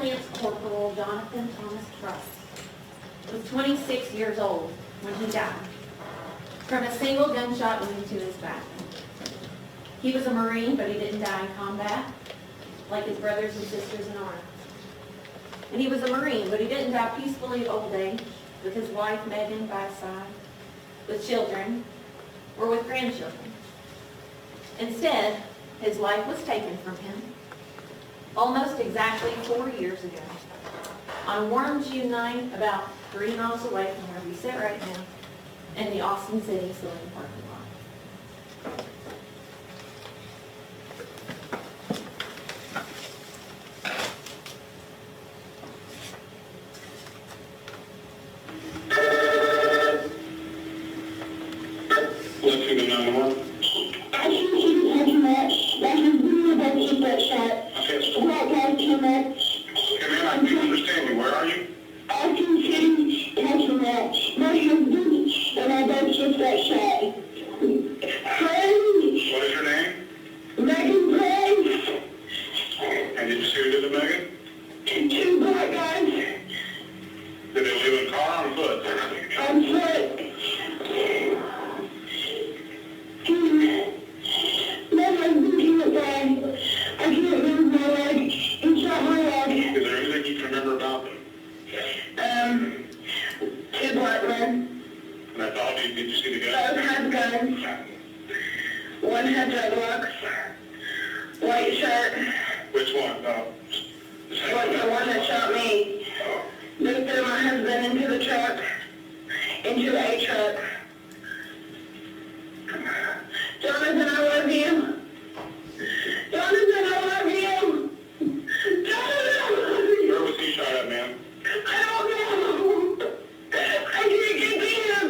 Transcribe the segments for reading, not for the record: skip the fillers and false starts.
Lance Corporal Jonathan Thomas Price was 26 years old when he died from a single gunshot wound to his back. He was a Marine, but he didn't die in combat like his brothers and sisters in arms. And he was a Marine, but he didn't die peacefully of old age with his wife Megan by his side, with children, or with grandchildren. Instead, his life was taken from him almost exactly 4 years ago on a warm June night about 3 miles away from where we sit right now in the Austin City Saloon parking lot. Let's see the 911. I think he was taking that. That was really bad secret shot. Okay. That guy came up. Okay, man, I can't understand you. Where are you? Austin City taking that. That was good. And I got just that shot. Crazy. What is your name? Megan Price. And did you see who did the Megan? Two black guys. Did they do in car or on foot? On foot. That was really bad. I can't move my leg. He shot my leg. Is there anything you can remember about them? Two black men. And that's all. Did you see the Both gun? had guns. One had dreadlocks. White shirt. Which one? No. The same Was the one that shot me. They threw my husband into the truck. Into a truck. Jonathan, I love you. Jonathan, I love you. Jonathan, I love you. Where was he shot at, man? I don't know. I can't get to him.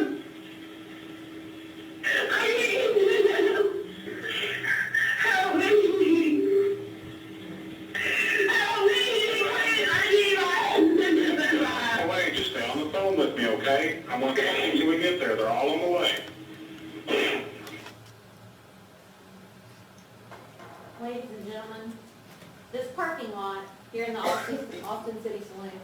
I can't get to him. Help me. Help me. I need my husband alive. Wait, just stay on the phone with me, okay? I'm going to talk until we get there. They're all on the way. Ladies and gentlemen, this parking lot here in the Austin City Saloon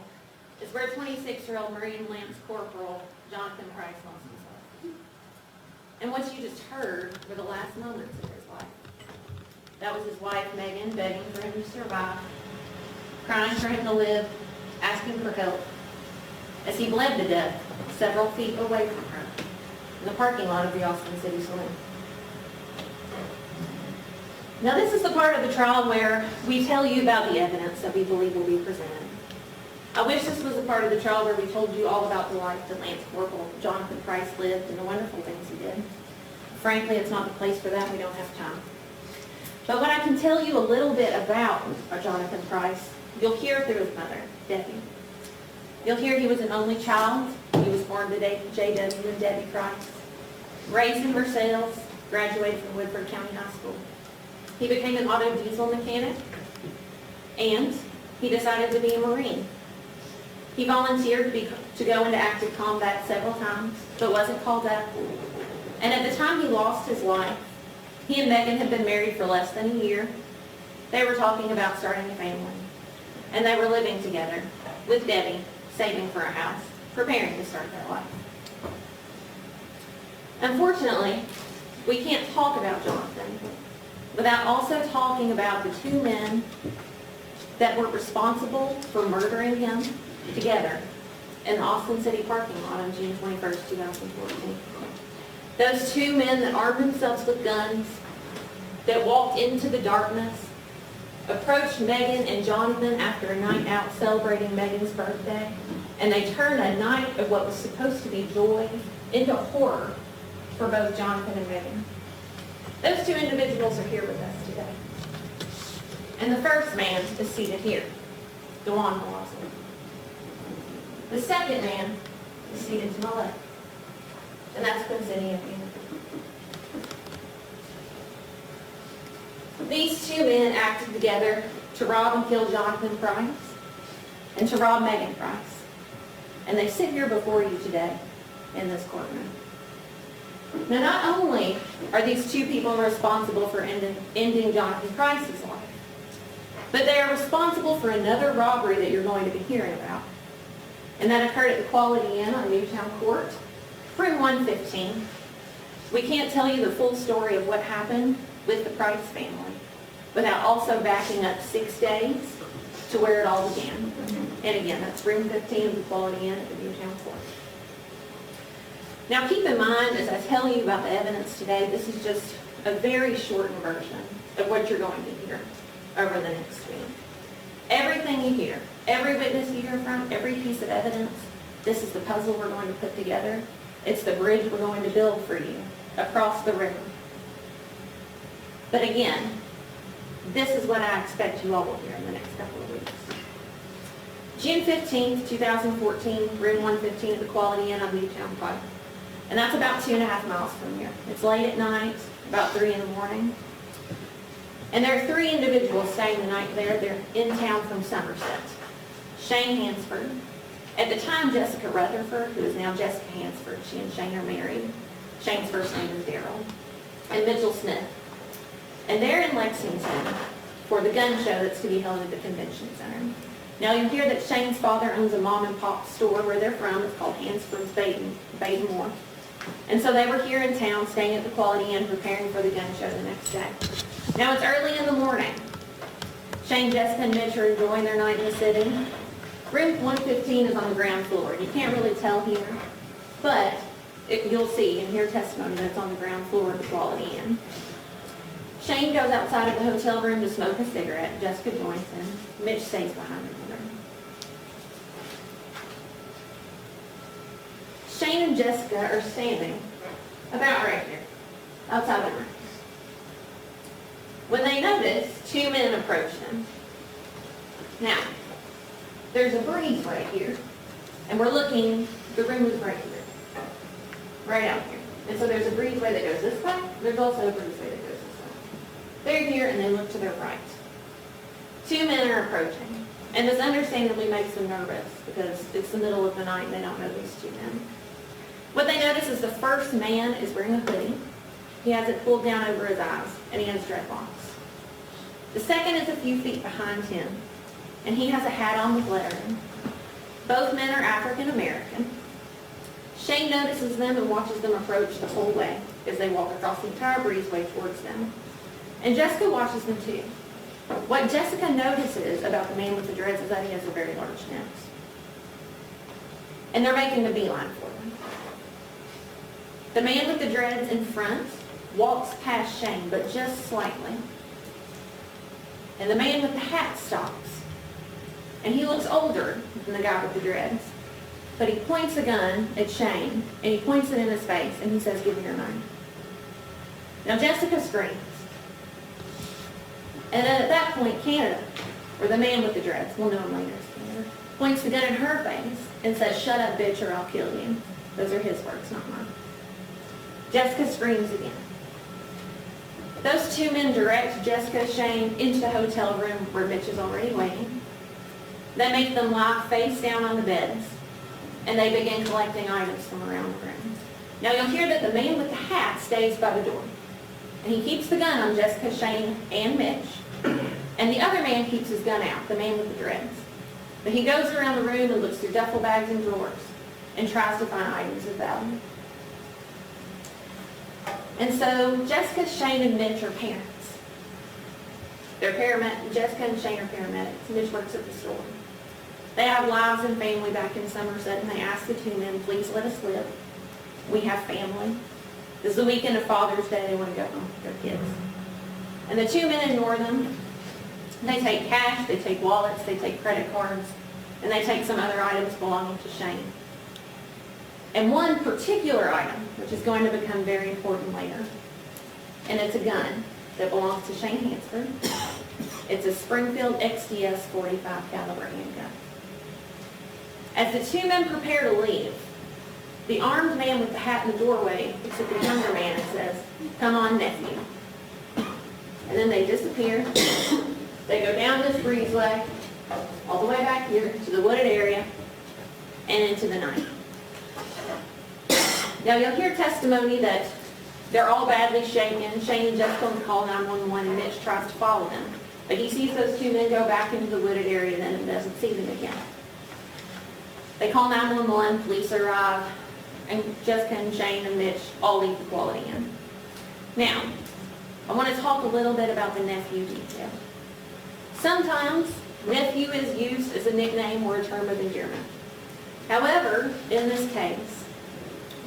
is where 26-year-old Marine Lance Corporal Jonathan Price lost his life. And what you just heard were the last moments of his life. That was his wife, Megan, begging for him to survive, crying for him to live, asking for help, as he bled to death several feet away from her in the parking lot of the Austin City Saloon. Now this is the part of the trial where we tell you about the evidence that we believe will be presented. I wish this was a part of the trial where we told you all about the life that Lance Corporal Jonathan Price lived and the wonderful things he did. Frankly, it's not the place for that. We don't have time. But when I can tell you a little bit about Jonathan Price, you'll hear through his mother, Debbie. You'll hear he was an only child. He was born to J.W. and Debbie Price. Raised in Versailles, graduated from Woodford County High School. He became an auto diesel mechanic, and he decided to be a Marine. He volunteered to go into active combat several times, but wasn't called up. And at the time he lost his life, he and Megan had been married for less than a year. They were talking about starting a family, and they were living together with Debbie, saving for a house, preparing to start their life. Unfortunately, we can't talk about Jonathan without also talking about the two men that were responsible for murdering him together in the Austin City parking lot on June 21st, 2014. Those two men that armed themselves with guns, that walked into the darkness, approached Megan and Jonathan after a night out celebrating Megan's birthday, and they turned a night of what was supposed to be joy into horror for both Jonathan and Megan. Those two individuals are here with us today. And the first man is seated here, DeJuan Milosky. The second man is seated to my left, and that's Quincy. These two men acted together to rob and kill Jonathan Price and to rob Megan Price. And they sit here before you today in this courtroom. Now, not only are these two people responsible for ending Jonathan Price's life, But they are responsible for another robbery that you're going to be hearing about. And that occurred at the Quality Inn on Newtown Court, room 115. We can't tell you the full story of what happened with the Price family without also backing up 6 days to where it all began. And again, that's room 15 of the Quality Inn at the Newtown Court. Now keep in mind, as I tell you about the evidence today, this is just a very shortened version of what you're going to hear over the next week. Everything you hear, every witness you hear from, every piece of evidence, this is the puzzle we're going to put together. It's the bridge we're going to build for you across the river. But again, this is what I expect you all will hear in the next couple of weeks. June 15th, 2014, room 115 at the Quality Inn on Newtown Pike. And that's about 2.5 miles from here. It's late at night, about 3 in the morning. And there are 3 individuals staying the night there. They're in town from Somerset. Shane Hansford. At the time, Jessica Rutherford, who is now Jessica Hansford. She and Shane are married. Shane's first name is Daryl. And Mitchell Smith. And they're in Lexington for the gun show that's to be held at the convention center. Now you hear that Shane's father owns a mom and pop store where they're from. It's called Hansford's Baden Moore. And so they were here in town, staying at the Quality Inn, preparing for the gun show the next day. Now it's early in the morning. Shane, Jessica, and Mitch are enjoying their night in the city. Room 115 is on the ground floor. You can't really tell here, but you'll see and hear testimony that it's on the ground floor of the Quality Inn. Shane goes outside of the hotel room to smoke a cigarette. Jessica joins him. Mitch stays behind in the room. Shane and Jessica are standing about right here, outside the room. When they notice 2 men approach them. Now, there's a breeze right here, and we're looking, the room is right here, right out here. And so there's a breezeway that goes this way, there's also a breezeway that goes this way. They're here and they look to their right. 2 men are approaching, and this understandably makes them nervous because it's the middle of the night and they don't know these 2 men. What they notice is the first man is wearing a hoodie. He has it pulled down over his eyes, and he has dreadlocks. The second is a few feet behind him, and he has a hat on with lettering. Both men are African American. Shane notices them and watches them approach the whole way as they walk across the entire breezeway towards them. And Jessica watches them too. What Jessica notices about the man with the dreads is that he has a very large nose. And they're making a beeline for them. The man with the dreads in front walks past Shane, but just slightly. And the man with the hat stops. And he looks older than the guy with the dreads. But he points a gun at Shane, and he points it in his face, and he says, "Give me your money." Now Jessica screams. And then at that point, Canada, or the man with the dreads, we'll know him later as Canada, points the gun at her face and says, "Shut up, bitch, or I'll kill you." Those are his words, not mine. Jessica screams again. Those 2 men direct Jessica, Shane, into the hotel room where Mitch is already waiting. They make them lie face down on the beds, and they begin collecting items from around the room. Now you'll hear that the man with the hat stays by the door, and he keeps the gun on Jessica, Shane, and Mitch, and the other man keeps his gun out, the man with the dreads. But he goes around the room and looks through duffel bags and drawers and tries to find items of value. And so Jessica, Shane, and Mitch are parents. They're paramedics. Jessica and Shane are paramedics. Mitch works at the store. They have lives and family back in Somerset, and they ask the 2 men, "Please let us live. We have family." This is the weekend of Father's Day. They want to go home with their kids. And the 2 men ignore them. They take cash, they take wallets, they take credit cards, and they take some other items belonging to Shane. And one particular item, which is going to become very important later, and it's a gun that belongs to Shane Hansford. It's a Springfield XDS .45 caliber handgun. As the 2 men prepare to leave, the armed man with the hat in the doorway looks at the younger man and says, "Come on, nephew." And then they disappear. They go down this breezeway, all the way back here to the wooded area, and into the night. Now you'll hear testimony that they're all badly shaken. Shane and Jessica call 911, and Mitch tries to follow them. But he sees those two men go back into the wooded area then and doesn't see them again. They call 911, police arrive, and Jessica and Shane and Mitch all leave the Quality Inn. Now, I want to talk a little bit about the nephew detail. Sometimes, nephew is used as a nickname or a term of endearment. However, in this case,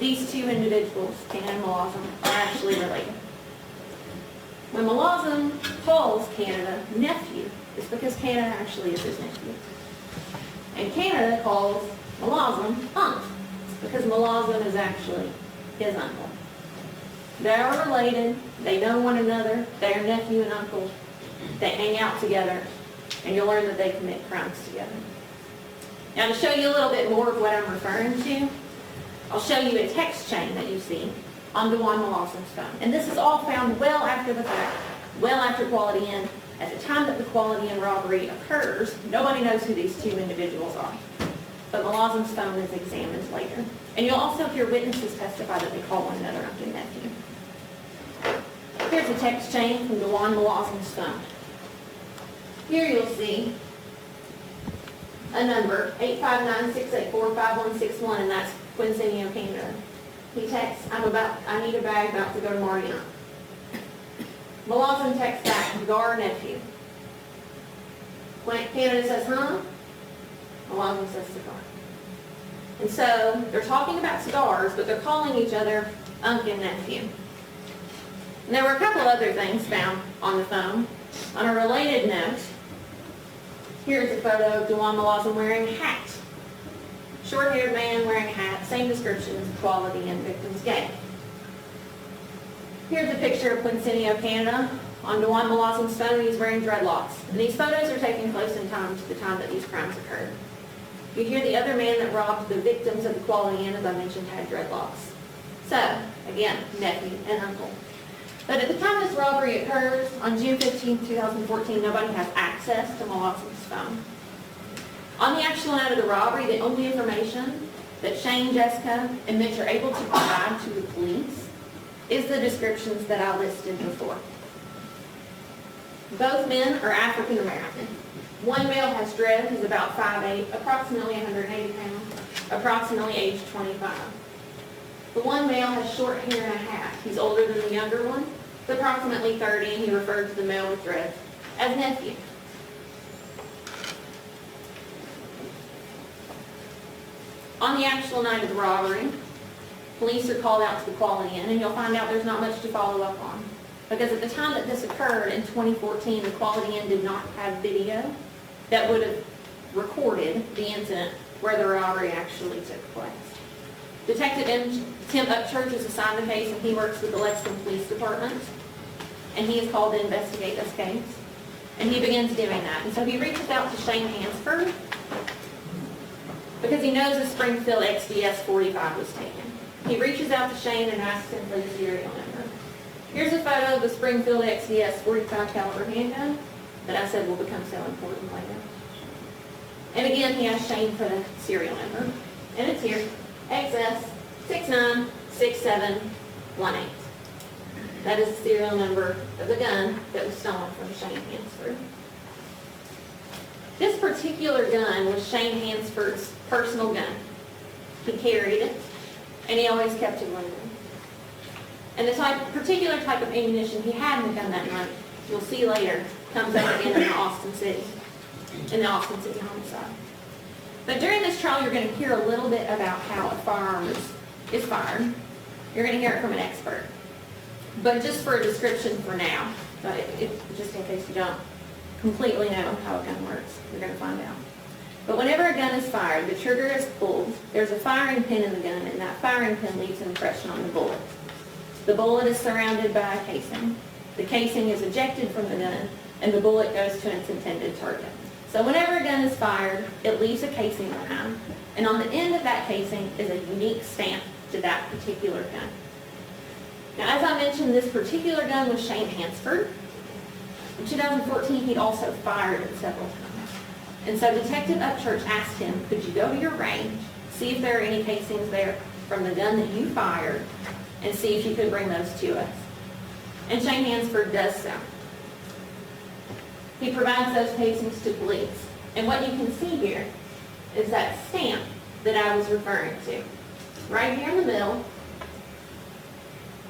these two individuals, Ken and Malazan, are actually related. When Malazan calls Canada nephew, it's because Canada actually is his nephew. And Canada calls Malazan aunt, because Malazan is actually his uncle. They are related, they know one another, they are nephew and uncle, they hang out together, and you'll learn that they commit crimes together. Now to show you a little bit more of what I'm referring to, I'll show you a text chain that you see on DeJuan Malazan's phone. And this is all found well after the fact, well after Quality Inn. At the time that the Quality Inn robbery occurs, nobody knows who these two individuals are. But Malazan's phone is examined later. And you'll also hear witnesses testify that they call one another uncle and nephew. Here's a text chain from DeJuan Malazan's phone. Here you'll see a number, 859-684-5161, and that's Quincenio, Canada. He texts, I need a bag about to go to Mariana. Malazan texts back, Gar nephew. When Canada says, huh? Malazan says cigar. And so, they're talking about cigars, but they're calling each other uncle and nephew. And there were a couple other things found on the phone. On a related note, here's a photo of DeJuan Malazan wearing a hat. Short-haired man wearing a hat, same description as the Quality Inn victims gave. Here's a picture of Quincenio, Canada. On DeJuan Malazan's phone, he's wearing dreadlocks. And these photos are taken close in time to the time that these crimes occurred. You hear the other man that robbed the victims of the Quality Inn, as I mentioned, had dreadlocks. So, again, nephew and uncle. But at the time this robbery occurs, on June 15, 2014, nobody has access to Malazan's phone. On the actual night of the robbery, the only information that Shane, Jessica, and Mitch are able to provide to the police is the descriptions that I listed before. Both men are African American. One male has dreads, he's about 5'8", approximately 180 pounds, approximately age 25. The one male has short hair and a hat. He's older than the younger one. He's approximately 30, and he referred to the male with dreads as nephew. On the actual night of the robbery, police are called out to the Quality Inn, and you'll find out there's not much to follow up on. Because at the time that this occurred in 2014, the Quality Inn did not have video that would have recorded the incident where the robbery actually took place. Detective Tim Upchurch is assigned the case, and he works with the Lexington Police Department, and he is called to investigate this case. And he begins doing that. And so he reaches out to Shane Hansford because he knows the Springfield XDS 45 was taken. He reaches out to Shane and asks him for the serial number. Here's a photo of the Springfield XDS 45 caliber handgun that I said will become so important later. And again, he asks Shane for the serial number. And it's here, XS696718. That is the serial number of the gun that was stolen from Shane Hansford. This particular gun was Shane Hansford's personal gun. He carried it, and he always kept it with him. And the particular type of ammunition he had in the gun that night, you'll see later, comes up again in the Austin City homicide. But during this trial, you're going to hear a little bit about how a firearm is fired. You're going to hear it from an expert. But just for a description for now, just in case you don't completely know how a gun works, you're going to find out. But whenever a gun is fired, the trigger is pulled, there's a firing pin in the gun, and that firing pin leaves an impression on the bullet. The bullet is surrounded by a casing. The casing is ejected from the gun, and the bullet goes to its intended target. So whenever a gun is fired, it leaves a casing behind, and on the end of that casing is a unique stamp to that particular gun. Now, as I mentioned, this particular gun was Shane Hansford. In 2014, he'd also fired it several times. And so Detective Upchurch asked him, could you go to your range, see if there are any casings there from the gun that you fired, and see if you could bring those to us. And Shane Hansford does so. he provides those casings to police. And what you can see here is that stamp that I was referring to, right here in the middle.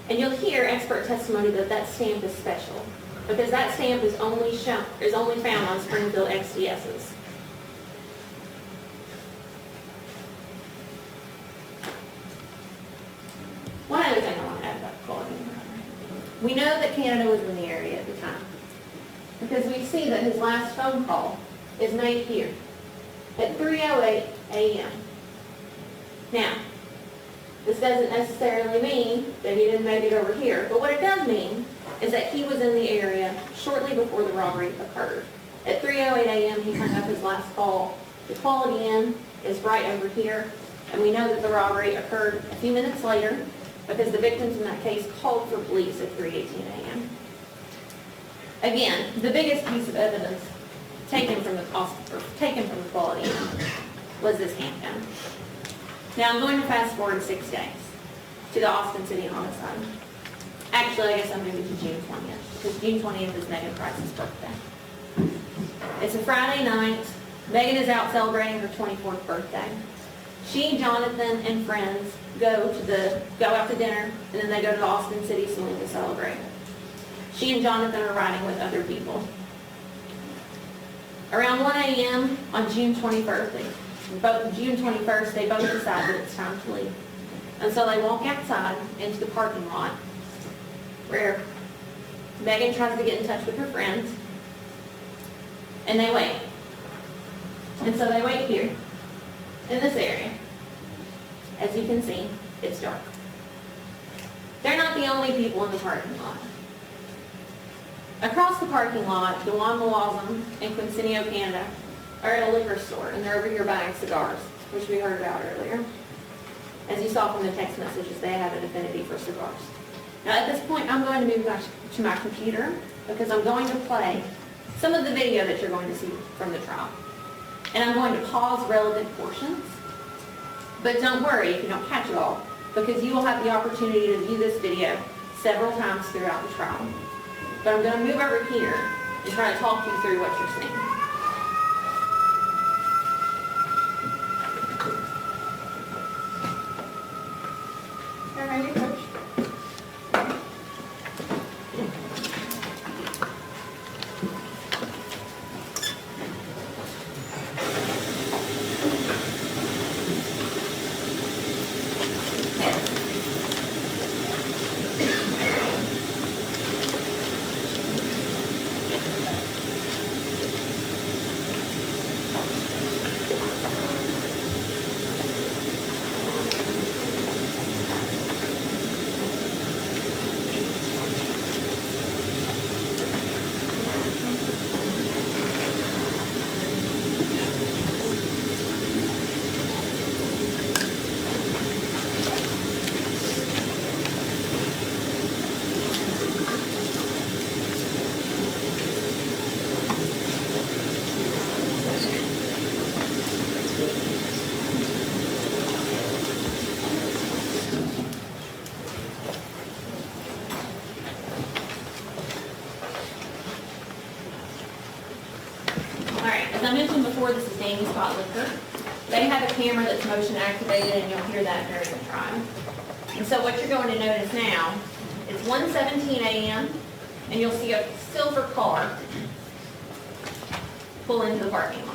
And you'll hear expert testimony that that stamp is special, because that stamp is only found on Springfield XDSs. One other thing I want to add about the quality of robbery. We know that Canada was in the area at the time, because we see that his last phone call is made here at 3:08 a.m. Now, this doesn't necessarily mean that he didn't make it over here, but what it does mean is that he was in the area shortly before the robbery occurred. At 3:08 a.m. he hung up his last call. The Quality Inn is right over here, and we know that the robbery occurred a few minutes later because the victims in that case called for police at 3:18 a.m. Again, the biggest piece of evidence taken from the Quality Inn was this handgun. Now I'm going to fast forward 6 days to the Austin City homicide. Actually, I guess I'm moving to June 20th, because June 20th is Megan Price's birthday. It's a Friday night. Megan is out celebrating her 24th birthday. She, Jonathan, and friends go out to dinner, and then they go to the Austin City Saloon to celebrate. She and Jonathan are riding with other people. Around 1 a.m. on June 21st, they both decide that it's time to leave. And so they walk outside into the parking lot where Megan tries to get in touch with her friends, and they wait. And so they wait here in this area. As you can see, it's dark. They're not the only people in the parking lot. Across the parking lot, Dewan Mawazam and Quincinio, Canada, are at a liquor store, and they're over here buying cigars, which we heard about earlier. As you saw from the text messages, they have an affinity for cigars. Now at this point, I'm going to move back to my computer, because I'm going to play some of the video that you're going to see from the trial. And I'm going to pause relevant portions. But don't worry if you don't catch it all, because you will have the opportunity to view this video several times throughout the trial. But I'm going to move over here and try to talk you through what you're seeing. All right, Coach. As I mentioned before, this is Danny Spot Liquor. They have a camera that's motion activated, and you'll hear that during the trial. And so what you're going to notice now, it's 1:17 a.m., and you'll see a silver car pull into the parking lot.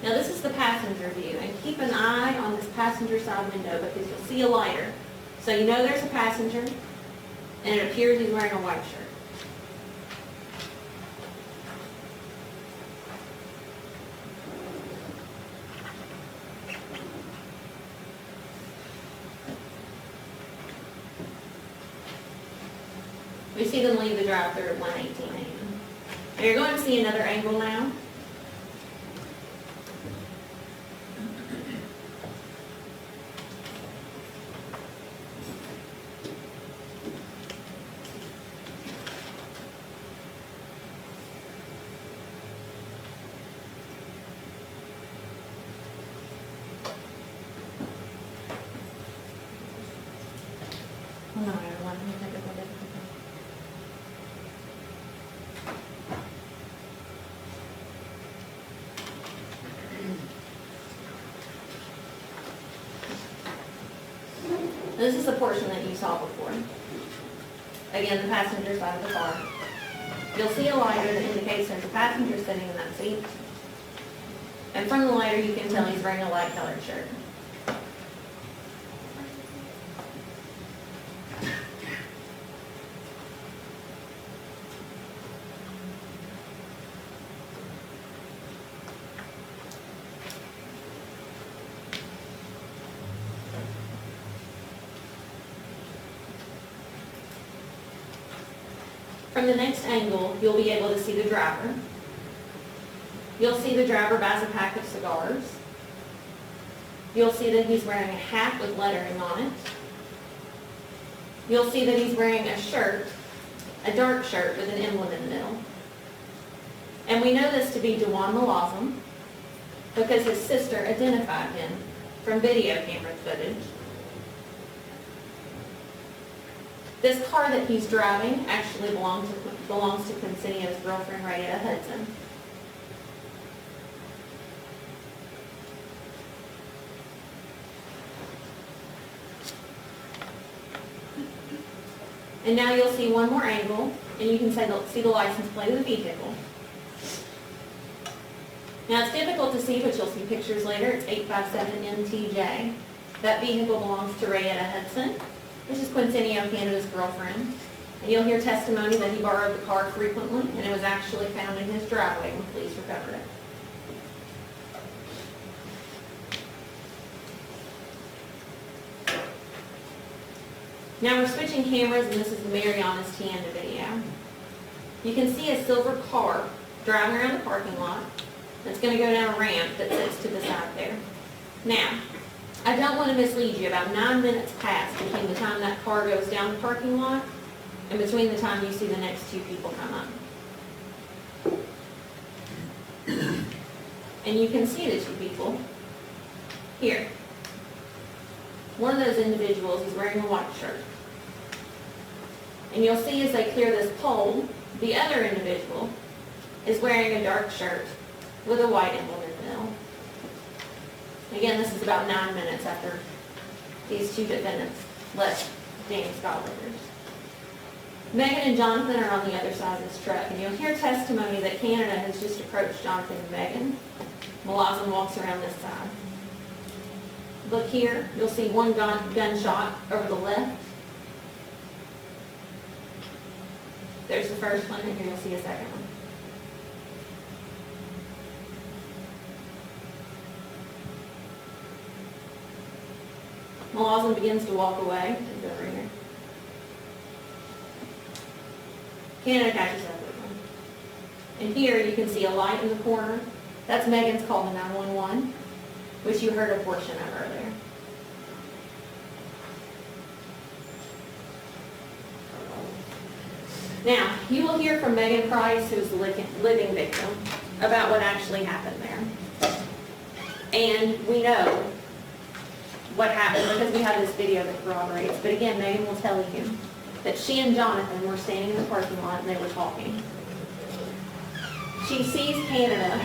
Now this is the passenger view, and keep an eye on this passenger side window because you'll see a lighter. So you know there's a passenger, and it appears he's wearing a white shirt. We see them leave the drive-thru at 1:18 a.m. And you're going to see another angle now. Hold on, everyone, let me take a look at it. This is the portion that you saw before. Again, the passenger side of the car. You'll see a lighter that indicates there's a passenger sitting in that seat. And from the lighter, you can tell he's wearing a light colored shirt. From the next angle, you'll be able to see the driver. You'll see the driver buys a pack of cigars. You'll see that he's wearing a hat with lettering on it. You'll see that he's wearing a shirt, a dark shirt with an emblem in the middle. And we know this to be Dewan Malazam because his sister identified him from video camera footage. This car that he's driving actually belongs to Quincinio's girlfriend, Rayetta Hudson. And now you'll see one more angle, and you can see the license plate of the vehicle. Now it's difficult to see, but you'll see pictures later. It's 857MTJ. That vehicle belongs to Rayetta Hudson. This is Quincinio Canada's girlfriend. And you'll hear testimony that he borrowed the car frequently, and it was actually found in his driveway when police recovered it. Now we're switching cameras, and this is the Mariana's Tienda video. You can see a silver car driving around the parking lot. It's going to go down a ramp that sits to the side there. Now, I don't want to mislead you. About 9 minutes pass between the time that car goes down the parking lot and between the time you see the next two people come up. And you can see the two people here. One of those individuals is wearing a white shirt. And you'll see as they clear this pole, the other individual is wearing a dark shirt with a white emblem in the middle. Again, this is about 9 minutes after these two defendants left Danny Scott Liquors. Megan and Jonathan are on the other side of this truck, and you'll hear testimony that Canada has just approached Jonathan and Megan. Malazam walks around this side. Look here, you'll see one gunshot over the left. There's the first one, and here you'll see a second one. Malazam begins to walk away. He's over here. Canada catches up with him. And here you can see a light in the corner. That's Megan's call to 911, which you heard a portion of earlier. Now, you will hear from Megan Price, who's the living victim, about what actually happened there. And we know what happened because we have this video that corroborates. But again, Megan will tell you that she and Jonathan were standing in the parking lot and they were talking. She sees Canada,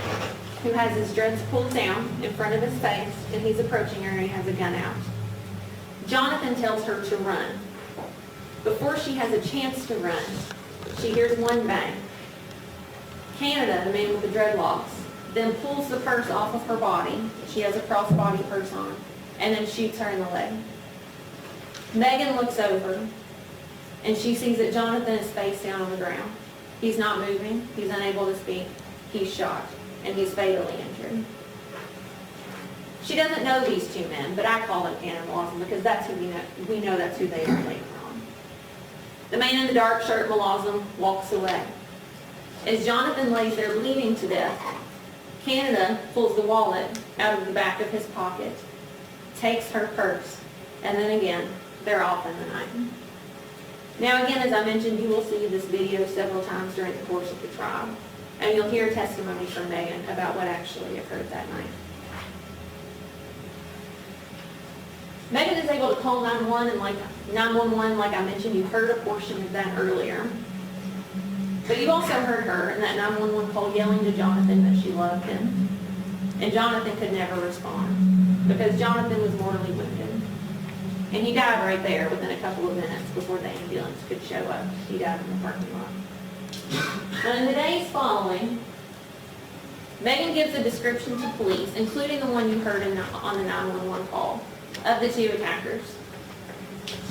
who has his dreads pulled down in front of his face, and he's approaching her and he has a gun out. Jonathan tells her to run. Before she has a chance to run, she hears one bang. Canada, the man with the dreadlocks, then pulls the purse off of her body. She has a crossbody purse on, and then shoots her in the leg. Megan looks over, and she sees that Jonathan is face down on the ground. He's not moving. He's unable to speak. He's shot, and he's fatally injured. She doesn't know these two men, but I call them Malazam because that's who we know that's who they are later on. The man in the dark shirt, Malazam, walks away. As Jonathan lays there bleeding to death, Canada pulls the wallet out of the back of his pocket, takes her purse, and then again, they're off in the night. Now again, as I mentioned, you will see this video several times during the course of the trial, and you'll hear testimony from Megan about what actually occurred that night. Megan is able able to call 911, like I mentioned, you heard a portion of that earlier. But you also heard her in that 911 call yelling to Jonathan that she loved him. And Jonathan could never respond because Jonathan was mortally wounded. And he died right there within a couple of minutes before the ambulance could show up. He died in the parking lot. Now in the days following, Megan gives a description to police, including the one you heard on the 911 call, of the two attackers.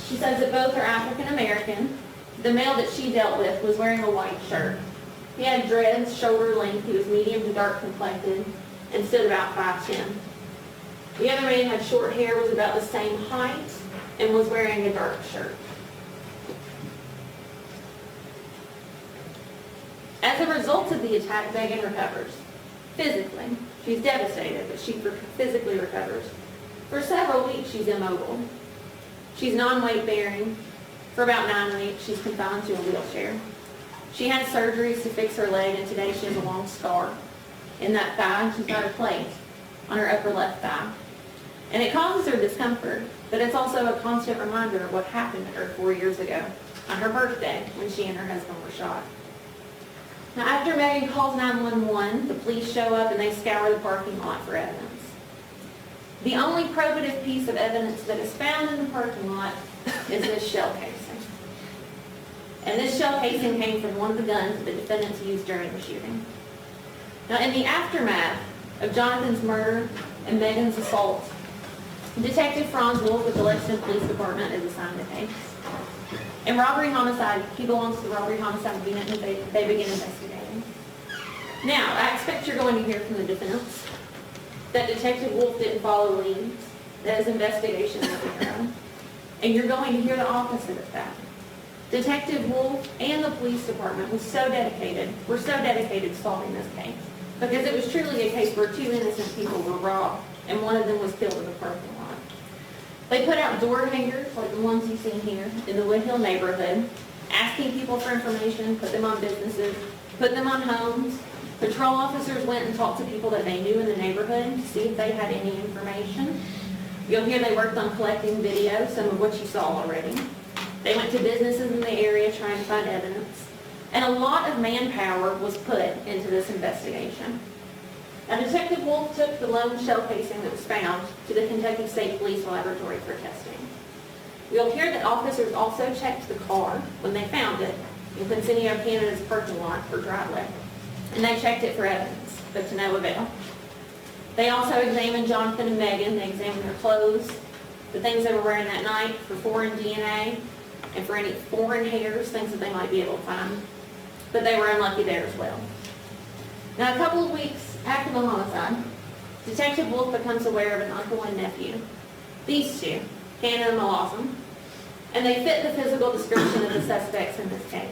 She says that both are African American. The male that she dealt with was wearing a white shirt. He had dreads, shoulder length, he was medium to dark complected, and stood about 5'10". The other man had short hair, was about the same height, and was wearing a dark shirt. As a result of the attack, Megan recovers. Physically. She's devastated, but she physically recovers. For several weeks, she's immobile. She's non-weight bearing. For about 9 weeks, she's confined to a wheelchair. She had surgeries to fix her leg, and today she has a long scar in that thigh. She's got a plate on her upper left thigh. And it causes her discomfort, but it's also a constant reminder of what happened to her 4 years ago on her birthday when she and her husband were shot. Now, after Megan calls 911, the police show up and they scour the parking lot for evidence. The only probative piece of evidence that is found in the parking lot is this shell casing. And this shell casing came from one of the guns that the defendants used during the shooting. Now, in the aftermath of Jonathan's murder and Megan's assault, Detective Franz Wolf with the Lexington Police Department is assigned the case. In robbery homicide, he belongs to the robbery homicide unit and they begin investigating. Now, I expect you're going to hear from the defense that Detective Wolf didn't follow leads, that his investigation was thorough. And you're going to hear the opposite of that. Detective Wolf and the police department were so dedicated to solving this case because it was truly a case where 2 innocent people were robbed and one of them was killed in the parking lot. They put out door hangers like the ones you see here in the Wood Hill neighborhood, asking people for information, put them on businesses, put them on homes. Patrol officers went and talked to people that they knew in the neighborhood to see if they had any information. You'll hear they worked on collecting video, some of what you saw already. They went to businesses in the area trying to find evidence. And a lot of manpower was put into this investigation. Now, Detective Wolf took the lone shell casing that was found to the Kentucky State Police Laboratory for testing. You'll hear that officers also checked the car when they found it in Quincenio, Canada's parking lot or driveway. And they checked it for evidence, but to no avail. They also examined Jonathan and Megan. They examined their clothes, the things they were wearing that night for foreign DNA, and for any foreign hairs, things that they might be able to find. But they were unlucky there as well. Now, a couple of weeks after the homicide, Detective Wolf becomes aware of an uncle and nephew. These two, Hannah and Malawson, and they fit the physical description of the suspects in this case.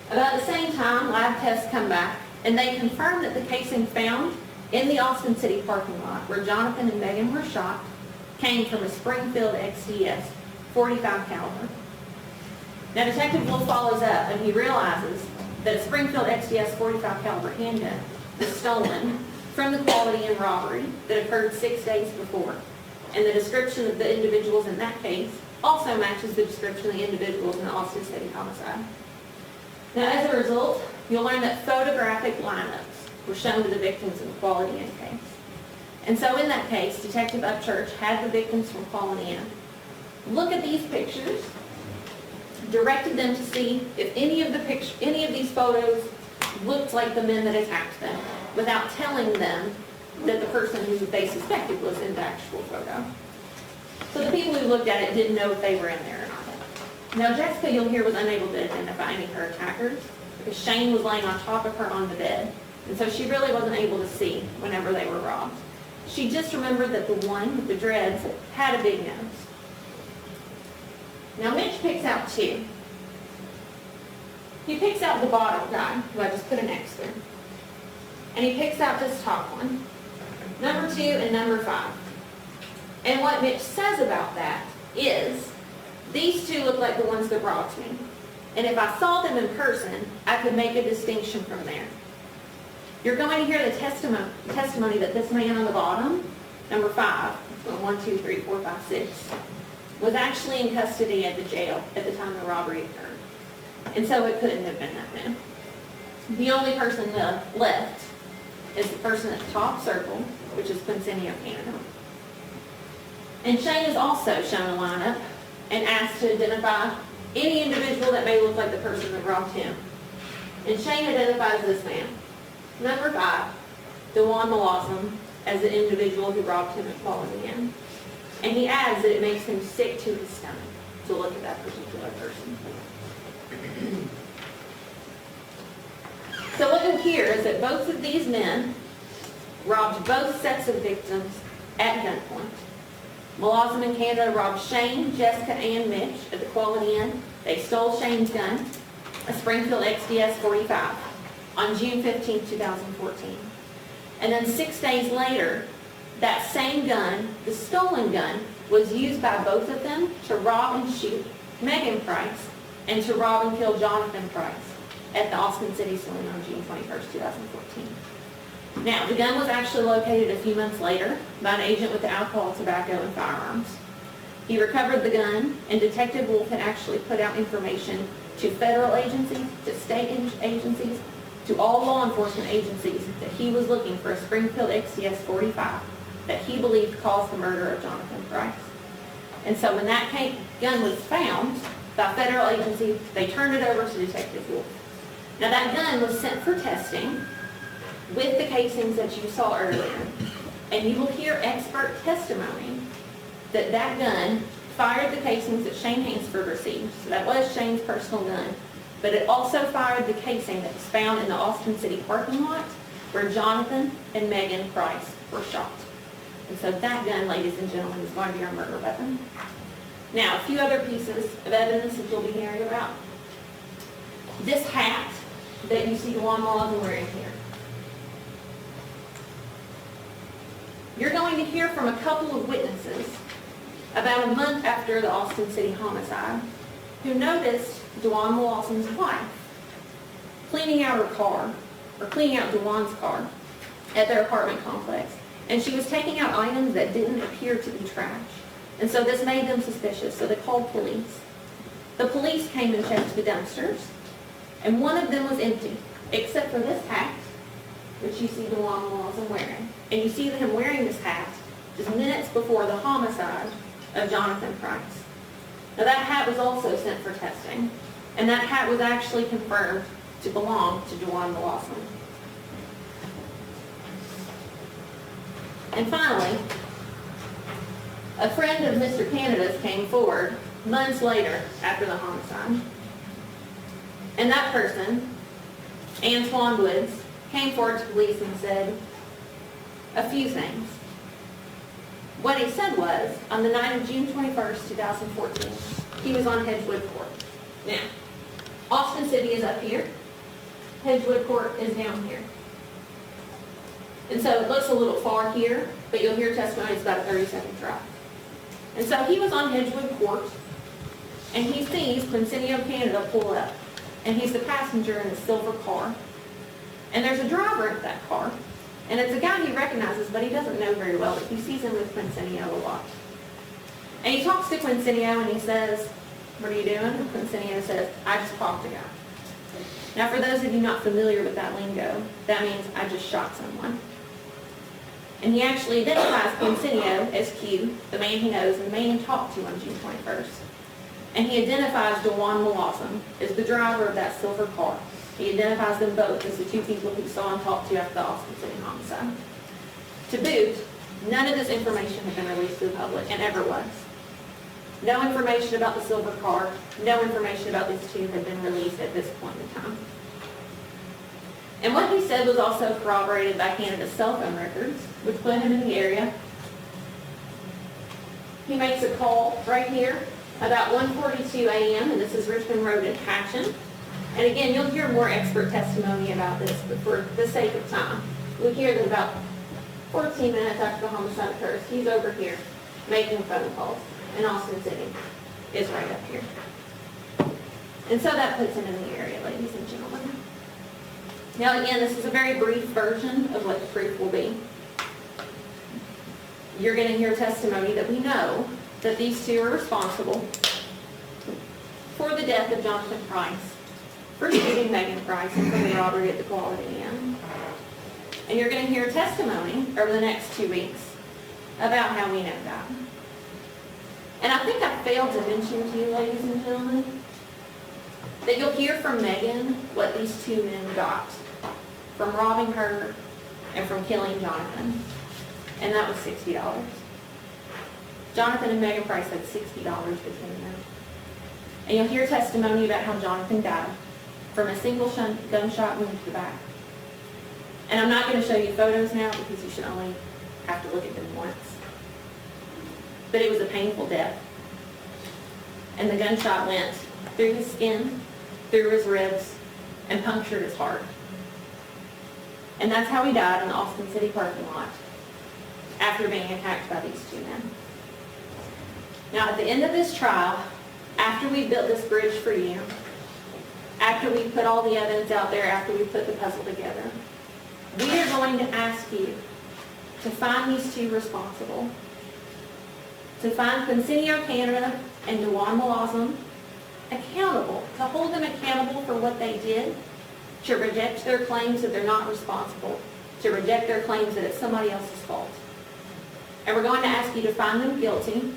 About the same time, lab tests come back, and they confirm that the casing found in the Austin City parking lot where Jonathan and Megan were shot came from a Springfield XDS 45 caliber. Now, Detective Wolf follows up and he realizes that a Springfield XDS 45 caliber handgun was stolen from the Quality Inn robbery that occurred 6 days before. And the description of the individuals in that case also matches the description of the individuals in the Austin City homicide. Now, as a result, you'll learn that photographic lineups were shown to the victims in the Quality Inn case. And so in that case, Detective Upchurch had the victims from Quality Inn look at these pictures, directed them to see if any of these photos looked like the men that attacked them, without telling them that the person who they suspected was in the actual photo. So the people who looked at it didn't know if they were in there or not. Now, Jessica, you'll hear, was unable to identify any of her attackers because Shane was laying on top of her on the bed, and so she really wasn't able to see whenever they were robbed. She just remembered that the one with the dreads had a big nose. Now, Mitch picks out two. He picks out the bottom guy, who I just put an X through. And he picks out this top one, number 2 and number 5. And what Mitch says about that is, these two look like the ones that robbed me. And if I saw them in person, I could make a distinction from there. You're going to hear the testimony that this man on the bottom, number 5, 1, 2, 3, 4, 5, 6, was actually in custody at the jail at the time the robbery occurred. And so it couldn't have been that man. The only person left is the person at the top circle, which is Quincenio Canada. And Shane is also shown a lineup and asked to identify any individual that may look like the person that robbed him. And Shane identifies this man, number 5, DeJuan Malawson, as the individual who robbed him at Quality Inn. And he adds that it makes him sick to his stomach to look at that particular person. So what we hear is that both of these men robbed both sets of victims at gunpoint. Malawson and Canada robbed Shane, Jessica, and Mitch at the Quality Inn. They stole Shane's gun, a Springfield XDS 45, on June 15, 2014. And then 6 days later, that same gun, the stolen gun, was used by both of them to rob and shoot Megan Price and to rob and kill Jonathan Price at the Austin City Saloon on June 21st, 2014. Now, the gun was actually located a few months later by an agent with the alcohol, tobacco, and firearms. He recovered the gun, and Detective Wolf had actually put out information to federal agencies, to state agencies, to all law enforcement agencies that he was looking for a Springfield XDS 45 that he believed caused the murder of Jonathan Price. And so when that gun was found by federal agencies, they turned it over to Detective Wolf. Now that gun was sent for testing with the casings that you saw earlier. And you will hear expert testimony that that gun fired the casings that Shane Hansford received. So that was Shane's personal gun. But it also fired the casing that was found in the Austin City parking lot where Jonathan and Megan Price were shot. And so that gun, ladies and gentlemen, is going to be our murder weapon. Now, a few other pieces of evidence that you'll be hearing about. This hat that you see DeJuan Malawson wearing here. You're going to hear from a couple of witnesses about a month after the Austin City homicide who noticed DeJuan Malawson's wife cleaning out her car, or cleaning out DeJuan's car at their apartment complex. And she was taking out items that didn't appear to be trash. And so this made them suspicious, so they called police. The police came and checked the dumpsters, and one of them was empty, except for this hat, which you see DeJuan Malawson wearing. And you see him wearing this hat just minutes before the homicide of Jonathan Price. Now that hat was also sent for testing, and that hat was actually confirmed to belong to DeJuan Malawson. And finally, a friend of Mr. Canada's came forward months later after the homicide. And that person, Antoine Woods, came forward to police and said a few things. What he said was, on the night of June 21st, 2014, he was on Hedgewood Court. Now, Austin City is up here. Hedgewood Court is down here. And so it looks a little far here, but you'll hear testimony, it's about a 30-second drive. And so he was on Hedgewood Court, and he sees Quincenio Canada pull up. And he's the passenger in a silver car. And there's a driver of that car. And it's a guy he recognizes, but he doesn't know very well, but he sees him with Quincenio a lot. And he talks to Quincenio and he says, "What are you doing?" And Quincenio says, "I just popped a guy." Now for those of you not familiar with that lingo, that means I just shot someone. And he actually identifies Quincenio as Q, the man he knows and the man he talked to on June 21st. And he identifies DeJuan Malawson as the driver of that silver car. He identifies them both as the two people he saw and talked to after the Austin City homicide. To boot, none of this information had been released to the public, and ever was. No information about the silver car, no information about these two had been released at this point in time. And what he said was also corroborated by Canada's cell phone records, which put him in the area. He makes a call right here about 1:42 a.m., and this is Richmond Road in Patchen. And again, you'll hear more expert testimony about this, but for the sake of time, we hear that about 14 minutes after the homicide occurs, he's over here making phone calls, and Austin City is right up here. And so that puts him in the area, ladies and gentlemen. Now again, this is a very brief version of what the proof will be. you're going to hear testimony that we know that these two are responsible for the death of Jonathan Price, for shooting Megan Price, and for the robbery at the Quality Inn. And you're going to hear testimony over the next 2 weeks about how we know that. And I think I failed to mention to you, ladies and gentlemen, that you'll hear from Megan what these two men got from robbing her and from killing Jonathan. And that was $60. Jonathan and Megan Price had $60 between them. And you'll hear testimony about how Jonathan died from a single gunshot wound to the back. And I'm not going to show you photos now because you should only have to look at them once. But it was a painful death. And the gunshot went through his skin, through his ribs, and punctured his heart. And that's how he died in the Austin City parking lot after being attacked by these two men. Now, at the end of this trial, after we built this bridge for you, after we put all the evidence out there, after we put the puzzle together, we are going to ask you to find these two responsible, to find Quincinio Canada and Dewan Malazam accountable, to hold them accountable for what they did, to reject their claims that they're not responsible, to reject their claims that it's somebody else's fault. And we're going to ask you to find them guilty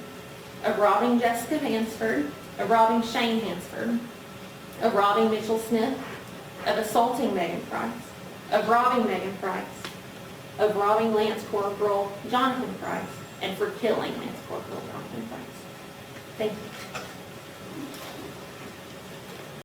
of robbing Jessica Hansford, of robbing Shane Hansford, of robbing Mitchell Smith, of assaulting Megan Price, of robbing Megan Price, of robbing Lance Corporal Jonathan Price, and for killing Lance Corporal Jonathan Price. Thank you.